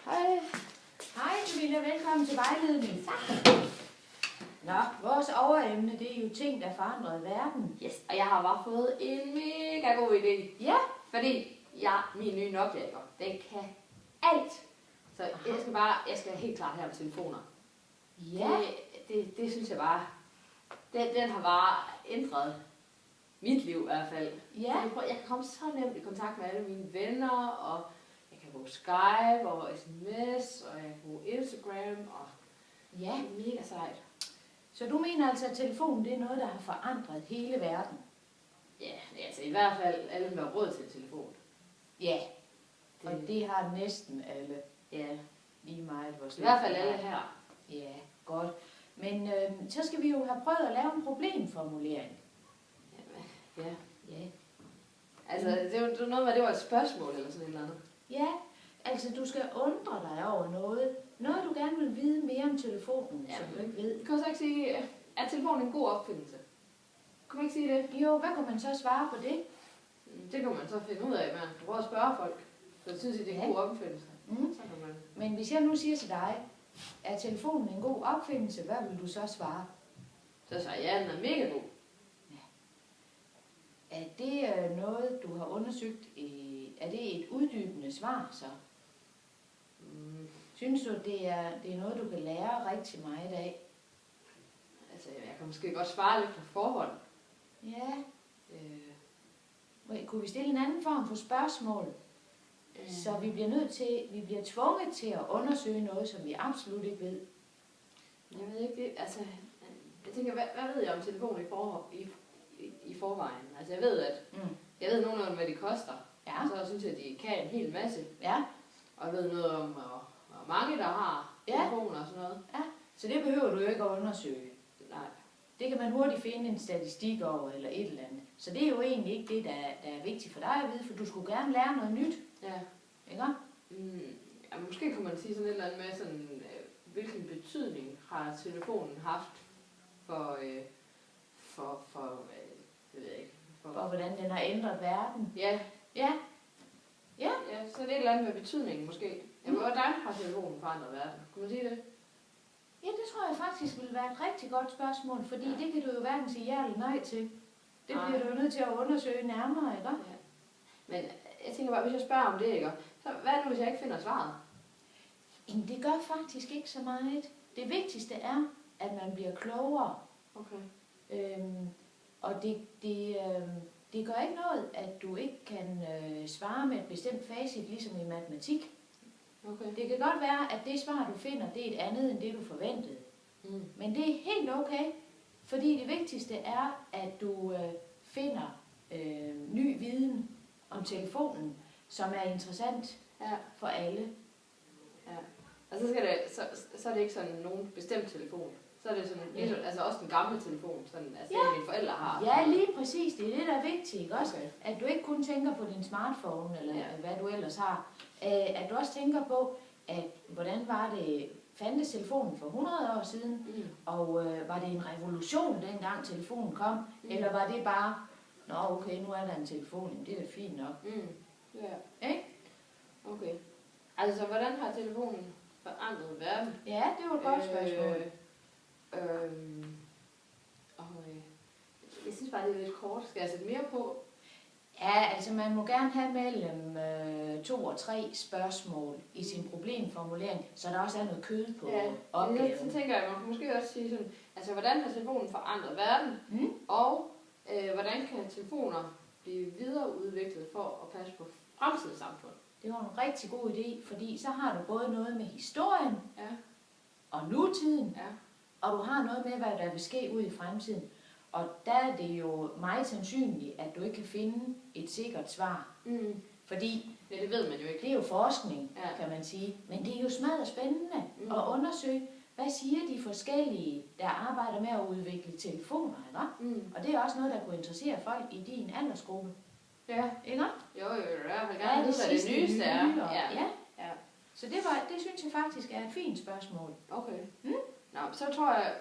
Hej. Hej Camilla, velkommen til vejledning. Nå, vores overemne, det er jo ting, der forandrer verden. Yes, og jeg har bare fået en mega god idé. Ja. Fordi min nye Nokia, den kan alt. Så jeg skal helt klart have telefoner. Ja. Det synes jeg bare, den har bare ændret mit liv i hvert fald. Ja. Jeg kan komme så nemt i kontakt med alle mine venner, og jeg kan bruge Skype og sms, og jeg kan bruge Instagram, og Ja. det er mega sejt. Så du mener altså, at telefonen det er noget, der har forandret hele verden? Ja, altså i hvert fald alle med råd til telefon. Ja. Og det har næsten alle. Ja, Lige meget. i hvert fald alle her. Ja, godt. Men så skal vi jo have prøvet at lave en problemformulering. Ja. Ja. Altså, det var noget med, det var et spørgsmål eller sådan et eller andet. Ja, altså du skal undre dig over noget. Noget du gerne vil vide mere om telefonen, Ja. som du ikke ved. Kan du så ikke sige, er telefonen en god opfindelse? Kan man ikke sige det? Jo, hvad kunne man så svare på det? Det kan man så finde ud af, man kan prøve at spørge folk. Så synes I, det er en god opfindelse. Så kan man... Men hvis jeg nu siger til dig, er telefonen en god opfindelse, hvad vil du så svare? Så siger jeg, ja, den er mega god. Er det noget, du har undersøgt? Er det et uddybende svar så? Synes du, det er noget, du kan lære rigtig meget af? Altså, jeg kan måske godt svare lidt på forhånd. Ja. Kunne vi stille en anden form for spørgsmål? Så vi bliver tvunget til at undersøge noget, som vi absolut ikke ved. Jeg ved ikke det, altså... Jeg tænker, hvad ved jeg om telefonen i forvejen? Altså, jeg ved, jeg ved nogenlunde, hvad de koster. Ja. Og så synes jeg, at de kan en hel masse. Ja. Og jeg ved noget om, hvor mange der har telefoner og sådan noget. Ja. Så det behøver du jo ikke at undersøge. Nej. Det kan man hurtigt finde en statistik over eller et eller andet. Så det er jo egentlig ikke det, der er vigtigt for dig at vide, for du skulle gerne lære noget nyt. Ja. Ikke? Ja, måske kunne man sige sådan et eller andet med, sådan, hvilken betydning har telefonen haft for det ved jeg ikke. For hvordan den har ændret verden. Ja. Ja. Ja. Ja, så det er et eller andet med betydningen måske. Jamen, hvordan har telefonen forandret verden? Kunne man sige det? Ja, det tror jeg faktisk vil være et rigtig godt spørgsmål, fordi det kan du jo hverken sige ja eller nej til. Det bliver du jo nødt til at undersøge nærmere, ikke? Ja. Men jeg tænker bare, hvis jeg spørger om det, ikke? Så hvad er det, hvis jeg ikke finder svaret? Jamen, det gør faktisk ikke så meget. Det vigtigste er, at man bliver klogere. Okay. Og det gør ikke noget, at du ikke kan svare med et bestemt facit, ligesom i matematik. Okay. Det kan godt være, at det svar, du finder, det er et andet, end det, du forventede. Men det er helt okay, fordi det vigtigste er, at du finder ny viden om telefonen, som er interessant for alle. Ja. Og så er det ikke sådan nogen bestemt telefon. Så er det sådan, altså også den gamle telefon, sådan, altså den mine forældre har. Ja, lige præcis. Det er det, der er vigtigt, ikke også? Okay. At du ikke kun tænker på din smartphone, eller hvad du ellers har. At du også tænker på, at hvordan var det, fandtes telefonen for 100 år siden, og var det en revolution, dengang telefonen kom, eller var det bare, nå okay, nu er der en telefon, det er da fint nok. Ja. Ikke? Okay. Altså, hvordan har telefonen forandret verden? Ja, det var et godt spørgsmål. Jeg synes bare, det er lidt kort. Skal jeg sætte mere på? Ja, altså man må gerne have mellem 2 og 3 spørgsmål i sin problemformulering, så der også er noget kød på opgaven. Så tænker jeg, man kan måske også sige sådan, altså hvordan har telefonen forandret verden, og hvordan kan telefoner blive videreudviklet for at passe på fremtidens samfund? Det var en rigtig god idé, fordi så har du både noget med historien og nutiden, og du har noget med, hvad der vil ske ud i fremtiden. Og der er det jo meget sandsynligt, at du ikke kan finde et sikkert svar. Fordi det ved man jo ikke. Det er jo forskning, kan man sige. Men det er jo smadret spændende at undersøge, hvad siger de forskellige, der arbejder med at udvikle telefoner, ikke? Og det er også noget, der kunne interessere folk i din aldersgruppe. Ja. Ikke? Jo, jeg vil gerne vide, hvad det nyeste er. Ja. Så det synes jeg faktisk er et fint spørgsmål. Okay. Nå, så tror jeg,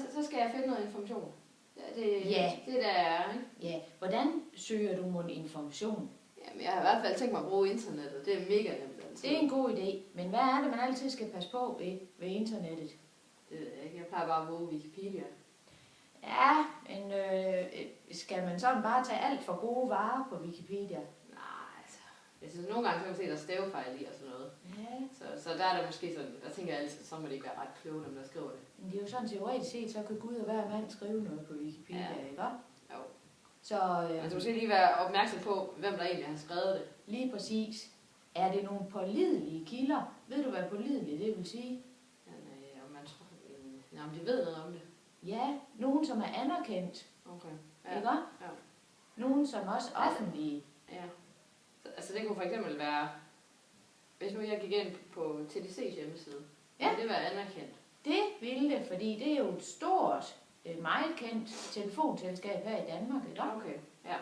så skal jeg finde noget information. Det der er, ikke? Ja, hvordan søger du mon information? Jamen, jeg har i hvert fald tænkt mig at bruge internettet. Det er mega nemt, Det er en god idé. Men hvad er det, man altid skal passe på ved internettet? Det ved jeg ikke. Jeg plejer bare at bruge Wikipedia. Ja, men skal man sådan bare tage alt for gode varer på Wikipedia? Nej, altså. Jeg synes, nogle gange så kan man se, at der er stavefejl i og sådan noget. Ja. Så der er det måske sådan, der tænker jeg altid, så må det ikke være ret kloge, når man skriver det. Men det er jo sådan teoretisk set, så kan Gud og hver mand skrive noget på Wikipedia, ikke? Jo. Så Man skal måske lige være opmærksom på, hvem der egentlig har skrevet det. lige præcis. Er det nogle pålidelige kilder? Ved du, hvad pålidelige det vil sige? Om man tror, om de ved noget om det. Ja, nogen som er anerkendt, Okay. ikke? Ja. Nogen som også er offentlige. Ja. Altså det kunne for eksempel være, hvis nu jeg gik ind på TDC's hjemmeside, Ja. ville det være anerkendt. Det ville det, fordi det er jo et stort, meget kendt telefonselskab her i Danmark, ikke? Okay, ja.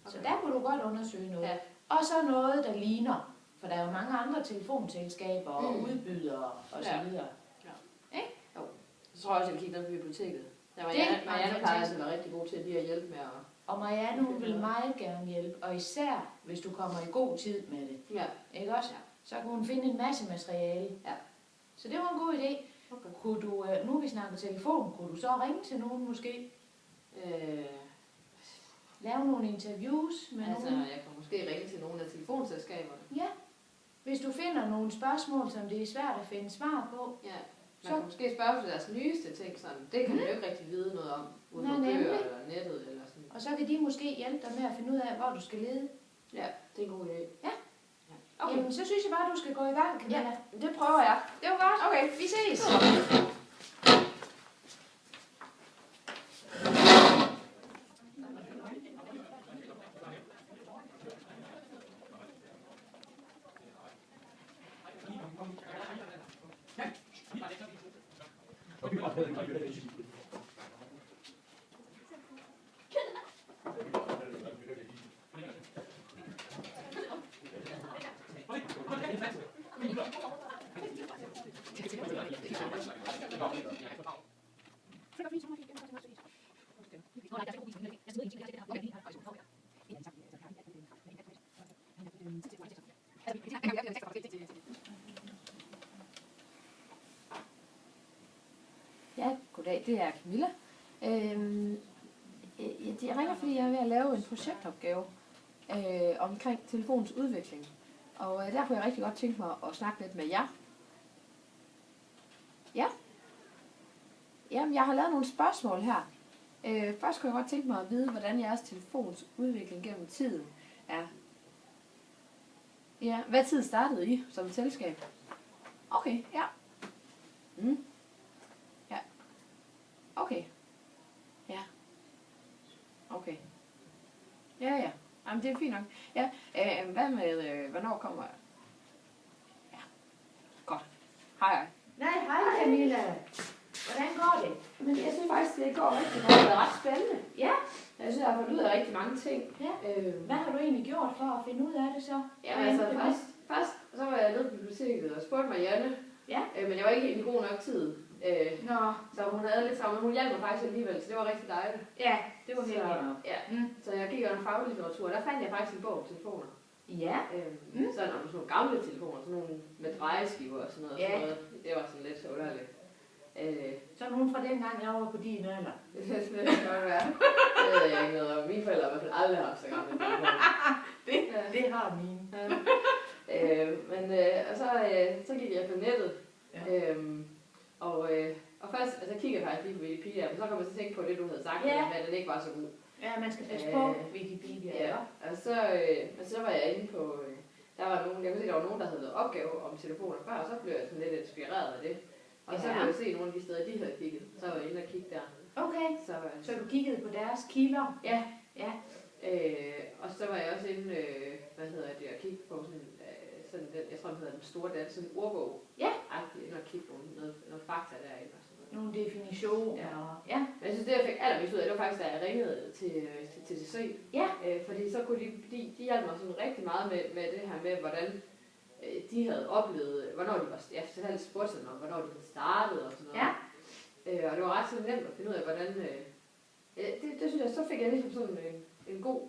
Så der kunne du godt undersøge noget. Ja. Og så noget, der ligner. For der er jo mange andre telefonselskaber og udbydere og så Ja. videre. Så tror jeg også, jeg vil kigge ned på biblioteket. Der var Det er Marianne plejer fantastisk. altså at være rigtig god til lige at hjælpe med at... Og Marianne, hun vil meget gerne hjælpe, og især hvis du kommer i god tid med det. Ja. Ikke også? Ja. Så kan hun finde en masse materiale. Ja. Så det var en god idé. Okay. Kunne du, nu vi snakker telefon, kunne du så ringe til nogen måske? Lave nogle interviews med Altså, nogen? jeg kan måske ringe til nogle af telefonselskaberne. Ja. Hvis du finder nogle spørgsmål, som det er svært at finde svar på. Ja. Man Så- kan måske spørge til deres nyeste ting, sådan. Det kan man jo ikke rigtig vide noget om, uden Nej, på bøger nemlig. eller nettet eller sådan. Og så kan de måske hjælpe dig med at finde ud af, hvor du skal lede. Ja, det er en god idé. Ja. Okay. Jamen, så synes jeg bare, du skal gå i gang, Camilla. Ja, det prøver jeg. Det var godt. Okay. Vi ses. Ja, goddag, det er Camilla. Jeg ringer, fordi jeg er ved at lave en projektopgave omkring telefonens udvikling. Og der kunne jeg rigtig godt tænke mig at snakke lidt med jer. Ja. Jamen, jeg har lavet nogle spørgsmål her. Først kunne jeg godt tænke mig at vide, hvordan jeres telefons udvikling gennem tiden er. Ja, hvad tid startede I som et selskab? Okay, ja. Mm. Ja. Okay. Ja. Okay. Ja. Jamen, det er fint nok. Ja, hvad med, hvornår kommer jeg? Ja. Godt. Hej. Nej, hej Camilla. Hvordan går det? Men jeg synes faktisk, det går rigtig godt. Det er ret spændende. Ja. Jeg synes, jeg har fundet ud af rigtig mange ting. Ja. Hvad har du egentlig gjort for at finde ud af det så? Jamen altså, først så var jeg nede på biblioteket og spurgte Marianne. Ja. Men jeg var ikke i god nok tid. Nå. Så hun havde lidt sammen, men hun hjalp mig faktisk alligevel, så det var rigtig dejligt. Ja, det var Så, heldigt nok. ja. Så jeg gik under faglitteratur, og der fandt jeg faktisk en bog om telefoner. Ja. Sådan om sådan nogle gamle telefoner, sådan nogle med drejeskiver og sådan noget. Ja. Sådan noget. Det var sådan lidt underligt. Så nogen fra dengang, jeg var på din alder. Det kan godt være. Det ved jeg ikke noget om. Mine forældre har i hvert fald aldrig haft så gamle telefoner. Det har mine. Så gik jeg på nettet. Ja. Og først kiggede jeg faktisk lige på Wikipedia, men så kom jeg til at tænke på det, du havde sagt, Ja. at den ikke var så god. Ja, man skal passe på Wikipedia. Ja, og så var jeg inde på, der var nogen, jeg kunne se, der var nogen, der havde lavet opgave om telefoner før, og så blev jeg sådan lidt inspireret af det. Og så Ja. kunne jeg se nogle af de steder, de havde kigget, så var jeg inde og kigge der. Okay, Så så du kiggede på deres kilder? ja, Ja. og så var jeg også inde, og kigge på sådan den, jeg tror den hedder Den Store Dans, sådan en ordbog. Ja. Inde og kigge på noget fakta derinde og sådan noget. Nogle definitioner. Ja. Ja. Men jeg synes, det jeg fik allermest ud af, det var faktisk, da jeg ringede til TDC. Ja. Fordi så kunne de hjalp mig sådan rigtig meget med det her med, hvordan de havde oplevet, hvornår de var, så havde spurgt sådan om, hvornår de havde startet og sådan noget. Ja. Og det var ret sådan nemt at finde ud af, hvordan, det synes jeg, så fik jeg ligesom sådan en god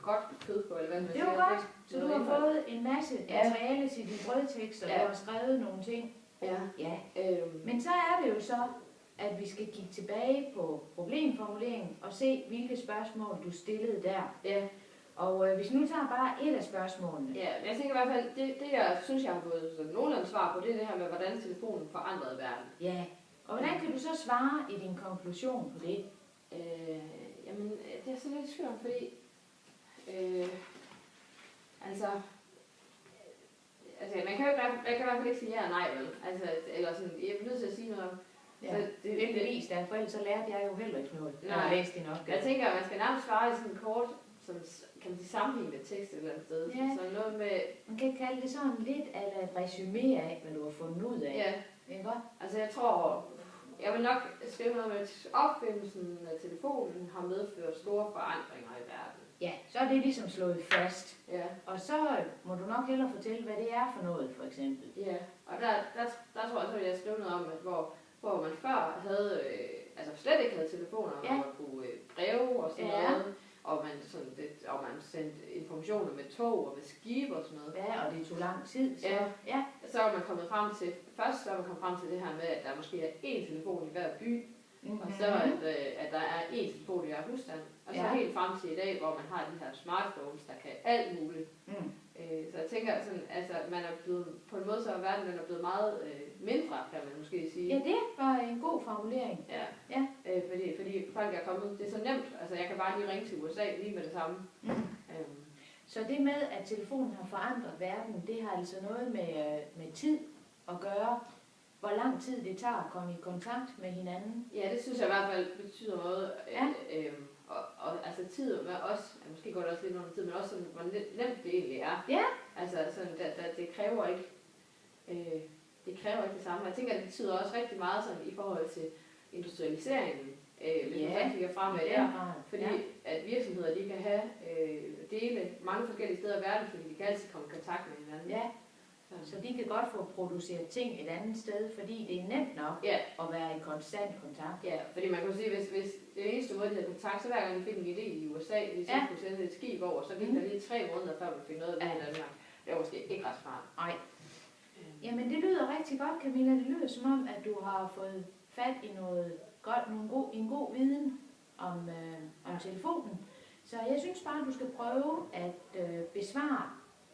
godt kød på, eller hvad man Det siger. var godt, så du har indhold. fået en masse materiale til din brødtekst, og du har skrevet nogle ting. Ja. Ja. Men så er det jo så, at vi skal kigge tilbage på problemformuleringen og se, hvilke spørgsmål du stillede der. Ja. Og hvis nu tager bare et af spørgsmålene. Ja, jeg tænker i hvert fald, det jeg synes, jeg har fået sådan nogenlunde svar på, det er det her med, hvordan telefonen forandrede verden. Ja, og hvordan kan du så svare i din konklusion på det? Jamen, det er sådan lidt i tvivl om, fordi altså, man kan jo ikke, jeg kan i hvert fald ikke sige ja og nej, vel? Altså, eller sådan, jeg er nødt til at sige noget om. Ja, det er bevist, at for ellers så lærte jeg jo heller ikke noget, når jeg læste din opgave. Jeg tænker, at man skal nærmest svare i sådan en kort, som kan man sige, sammenhængende tekst et eller andet sted. Ja. Så noget med... Man kan kalde det sådan lidt af et resumé af, hvad du har fundet ud af. Ja. Ikke godt? Altså jeg tror, jeg vil nok skrive noget med, at opfindelsen af telefonen har medført store forandringer i verden. Ja, så er det ligesom slået fast. Ja. Og så må du nok hellere fortælle, hvad det er for noget, for eksempel. Ja, og der tror jeg så, at jeg skrev noget om, at hvor man før havde, altså slet ikke havde telefoner, hvor man kunne breve og sådan noget, og man sendte informationer med tog og med skib og sådan noget. Ja, og det tog lang tid. Så, ja. Så er man kommet frem til, først så er man kommet frem til det her med, at der måske er én telefon i hver by, og så at der er én telefon i hver husstand, og så helt frem til i dag, hvor man har de her smartphones, der kan alt muligt. Så jeg tænker sådan, altså man er blevet, på en måde så er verden den er blevet meget mindre, kan man måske sige. Ja, det var en god formulering. Ja. Fordi folk er kommet, det er så nemt, altså jeg kan bare lige ringe til USA lige med det samme. Så det med, at telefonen har forandret verden, det har altså noget med tid at gøre. Hvor lang tid det tager at komme i kontakt med hinanden. Ja, det synes jeg i hvert fald betyder noget. Og altså tid med os, måske går det også lidt under tid, men også sådan, hvor nemt det egentlig er. Ja. Altså sådan, det kræver ikke det samme. Jeg tænker, at det betyder også rigtig meget sådan, i forhold til industrialiseringen. Hvis man kigger fremad der, fordi at virksomheder de kan have dele mange forskellige steder i verden, fordi de kan altid komme i kontakt med hinanden. Ja. Så de kan godt få produceret ting et andet sted, fordi det er nemt nok at være i konstant kontakt. Ja, fordi man kan sige, hvis det eneste måde, de havde kontakt, så hver gang de fik en idé i USA, de så kunne sende et skib over, så gik der lige 3 måneder, før man fik noget af det i Danmark. Det var måske ikke ret smart. Nej. Jamen det lyder rigtig godt, Camilla. Det lyder som om, at du har fået fat i noget godt, en god viden om telefonen. Så jeg synes bare, du skal prøve at besvare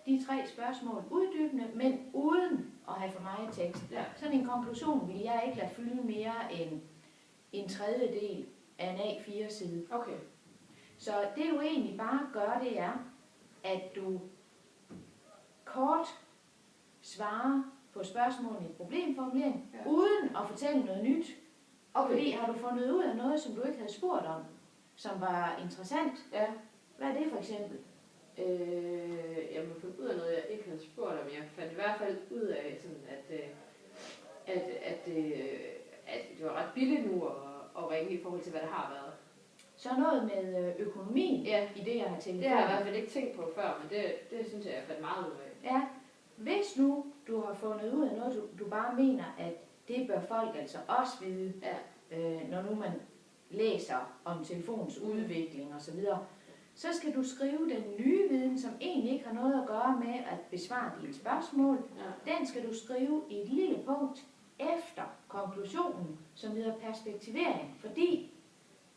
de 3 spørgsmål uddybende, men uden at have for meget tekst. Ja. Sådan en konklusion vil jeg ikke lade fylde mere end en tredjedel af en A4-side. Okay. Så det du egentlig bare gør, det er, at du kort svarer på spørgsmålene i problemformulering, uden at fortælle noget nyt. Okay. Fordi har du fundet ud af noget, som du ikke havde spurgt om, som var interessant? Ja. Hvad er det for eksempel? Jeg må finde ud af noget, jeg ikke havde spurgt om. Jeg fandt i hvert fald ud af, sådan, at det var ret billigt nu at ringe i forhold til, hvad der har været. Så noget med økonomien i det, jeg har tænkt. Det har jeg i hvert fald ikke tænkt på før, men det synes jeg fandt meget ud af. Ja, hvis nu du har fundet ud af noget, du bare mener, at det bør folk altså også vide, når nu man læser om telefonens udvikling osv., så skal du skrive den nye viden, som egentlig ikke har noget at gøre med at besvare dine spørgsmål. Ja. Den skal du skrive i et lille punkt efter konklusionen, som hedder perspektivering. Fordi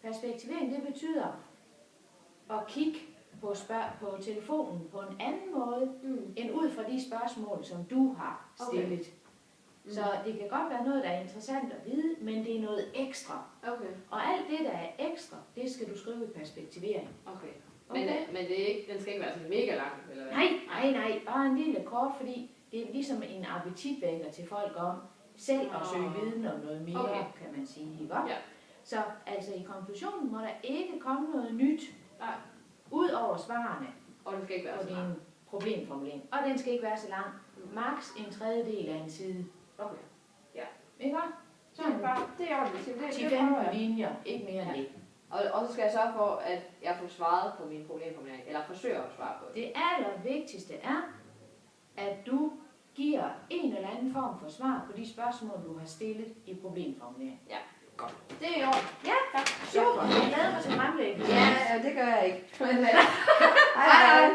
perspektivering, det betyder at kigge på telefonen på en anden måde, end ud fra de spørgsmål, som du har stillet. Okay. Så det kan godt være noget, der er interessant at vide, men det er noget ekstra. Okay. Og alt det, der er ekstra, det skal du skrive i perspektivering. Okay. Men det er ikke, den skal ikke være sådan mega lang, eller hvad? Nej. Bare en lille kort, fordi det er ligesom en appetitvækker til folk om selv at søge viden om noget mere, kan man sige. Ikke? Ja. Så altså i konklusionen må der ikke komme noget nyt ud over svarene. Og den skal ikke være så lang. Problemformulering. Og den skal ikke være så lang. Maks en tredjedel af en side. Okay. Ja. Ikke? Så det er ordentligt. 10-15 linjer, ikke mere end det. Og så skal jeg sørge for, at jeg får svaret på mine problemformuleringer, eller forsøger at svare på det. Det allervigtigste er, at du giver en eller anden form for svar på de spørgsmål, du har stillet i problemformuleringen. Ja. Godt. Det er i orden. Ja, super. Jeg glæder mig til fremlæggelsen. Ja, det gør jeg ikke. Hej hej.